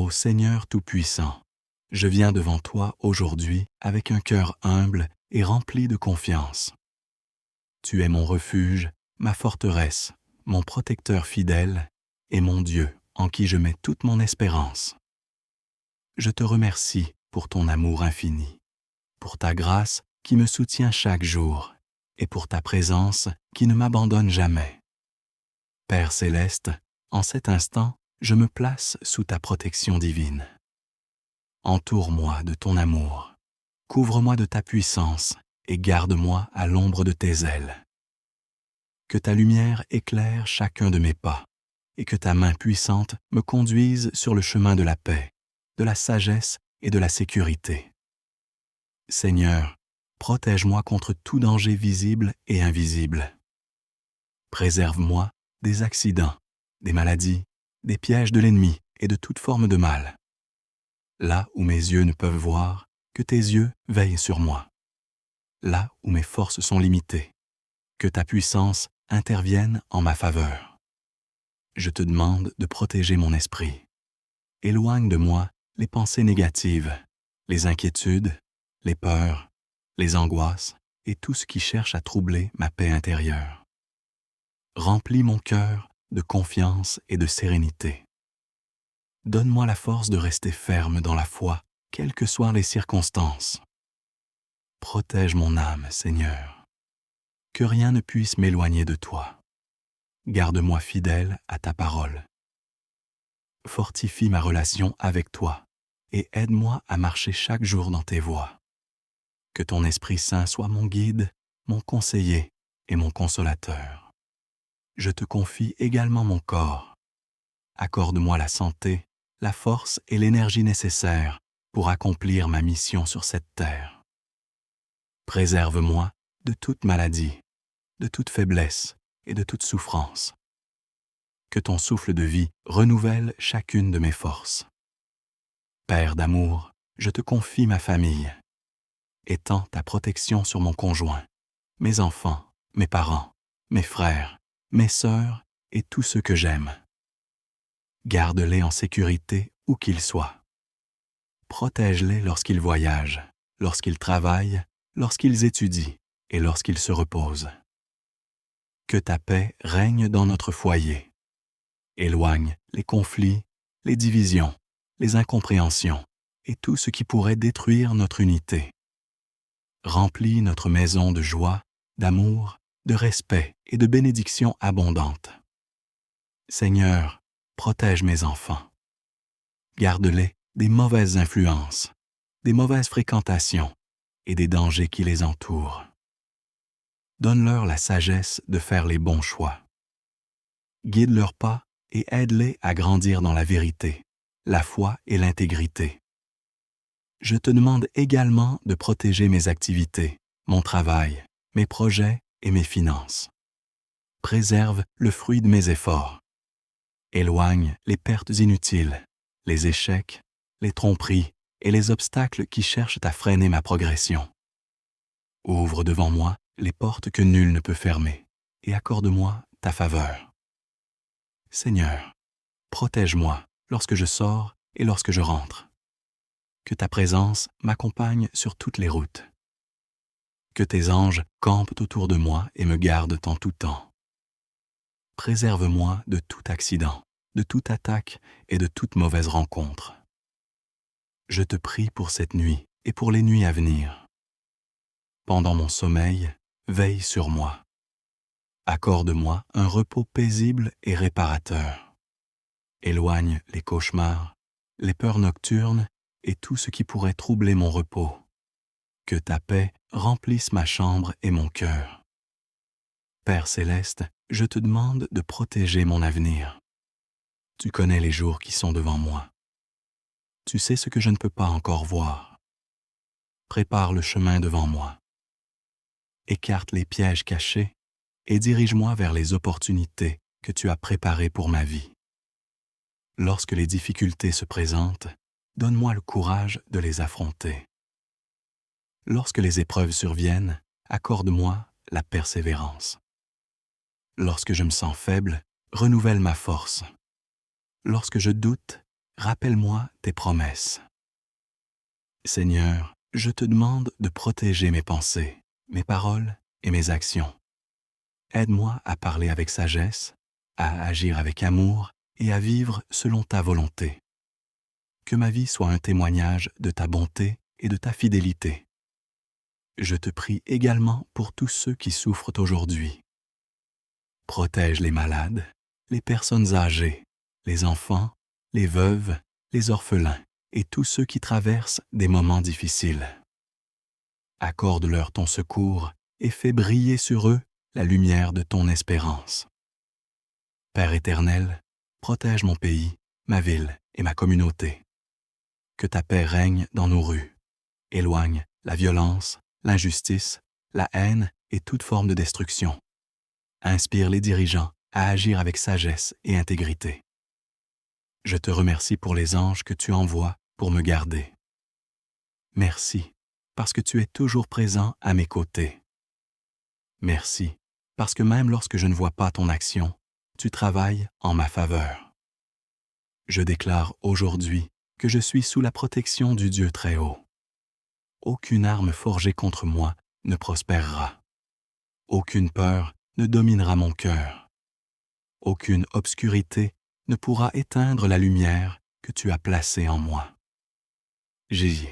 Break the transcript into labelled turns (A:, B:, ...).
A: Ô Seigneur Tout-Puissant, je viens devant toi aujourd'hui avec un cœur humble et rempli de confiance. Tu es mon refuge, ma forteresse, mon protecteur fidèle et mon Dieu en qui je mets toute mon espérance. Je te remercie pour ton amour infini, pour ta grâce qui me soutient chaque jour et pour ta présence qui ne m'abandonne jamais. Père céleste, en cet instant, je me place sous ta protection divine. Entoure-moi de ton amour, couvre-moi de ta puissance et garde-moi à l'ombre de tes ailes. Que ta lumière éclaire chacun de mes pas et que ta main puissante me conduise sur le chemin de la paix, de la sagesse et de la sécurité. Seigneur, protège-moi contre tout danger visible et invisible. Préserve-moi des accidents, des maladies, des pièges de l'ennemi et de toute forme de mal. Là où mes yeux ne peuvent voir, que tes yeux veillent sur moi. Là où mes forces sont limitées, que ta puissance intervienne en ma faveur. Je te demande de protéger mon esprit. Éloigne de moi les pensées négatives, les inquiétudes, les peurs, les angoisses et tout ce qui cherche à troubler ma paix intérieure. Remplis mon cœur de confiance et de sérénité. Donne-moi la force de rester ferme dans la foi, quelles que soient les circonstances. Protège mon âme, Seigneur. Que rien ne puisse m'éloigner de toi. Garde-moi fidèle à ta parole. Fortifie ma relation avec toi et aide-moi à marcher chaque jour dans tes voies. Que ton Esprit Saint soit mon guide, mon conseiller et mon consolateur. Je te confie également mon corps. Accorde-moi la santé, la force et l'énergie nécessaires pour accomplir ma mission sur cette terre. Préserve-moi de toute maladie, de toute faiblesse et de toute souffrance. Que ton souffle de vie renouvelle chacune de mes forces. Père d'amour, je te confie ma famille. Étends ta protection sur mon conjoint, mes enfants, mes parents, mes frères, mes sœurs et tous ceux que j'aime. Garde-les en sécurité où qu'ils soient. Protège-les lorsqu'ils voyagent, lorsqu'ils travaillent, lorsqu'ils étudient et lorsqu'ils se reposent. Que ta paix règne dans notre foyer. Éloigne les conflits, les divisions, les incompréhensions et tout ce qui pourrait détruire notre unité. Remplis notre maison de joie, d'amour, de respect et de bénédictions abondantes. Seigneur, protège mes enfants. Garde-les des mauvaises influences, des mauvaises fréquentations et des dangers qui les entourent. Donne-leur la sagesse de faire les bons choix. Guide leurs pas et aide-les à grandir dans la vérité, la foi et l'intégrité. Je te demande également de protéger mes activités, mon travail, mes projets et mes finances. Préserve le fruit de mes efforts. Éloigne les pertes inutiles, les échecs, les tromperies et les obstacles qui cherchent à freiner ma progression. Ouvre devant moi les portes que nul ne peut fermer et accorde-moi ta faveur. Seigneur, protège-moi lorsque je sors et lorsque je rentre. Que ta présence m'accompagne sur toutes les routes. Que tes anges campent autour de moi et me gardent en tout temps. Préserve-moi de tout accident, de toute attaque et de toute mauvaise rencontre. Je te prie pour cette nuit et pour les nuits à venir. Pendant mon sommeil, veille sur moi. Accorde-moi un repos paisible et réparateur. Éloigne les cauchemars, les peurs nocturnes et tout ce qui pourrait troubler mon repos. Que ta paix remplisse ma chambre et mon cœur. Père céleste, je te demande de protéger mon avenir. Tu connais les jours qui sont devant moi. Tu sais ce que je ne peux pas encore voir. Prépare le chemin devant moi. Écarte les pièges cachés et dirige-moi vers les opportunités que tu as préparées pour ma vie. Lorsque les difficultés se présentent, donne-moi le courage de les affronter. Lorsque les épreuves surviennent, accorde-moi la persévérance. Lorsque je me sens faible, renouvelle ma force. Lorsque je doute, rappelle-moi tes promesses. Seigneur, je te demande de protéger mes pensées, mes paroles et mes actions. Aide-moi à parler avec sagesse, à agir avec amour et à vivre selon ta volonté. Que ma vie soit un témoignage de ta bonté et de ta fidélité. Je te prie également pour tous ceux qui souffrent aujourd'hui. Protège les malades, les personnes âgées, les enfants, les veuves, les orphelins et tous ceux qui traversent des moments difficiles. Accorde-leur ton secours et fais briller sur eux la lumière de ton espérance. Père éternel, protège mon pays, ma ville et ma communauté. Que ta paix règne dans nos rues. Éloigne la violence, l'injustice, la haine et toute forme de destruction. Inspire les dirigeants à agir avec sagesse et intégrité. Je te remercie pour les anges que tu envoies pour me garder. Merci, parce que tu es toujours présent à mes côtés. Merci, parce que même lorsque je ne vois pas ton action, tu travailles en ma faveur. Je déclare aujourd'hui que je suis sous la protection du Dieu Très-Haut. Aucune arme forgée contre moi ne prospérera. Aucune peur ne dominera mon cœur. Aucune obscurité ne pourra éteindre la lumière que tu as placée en moi. J'y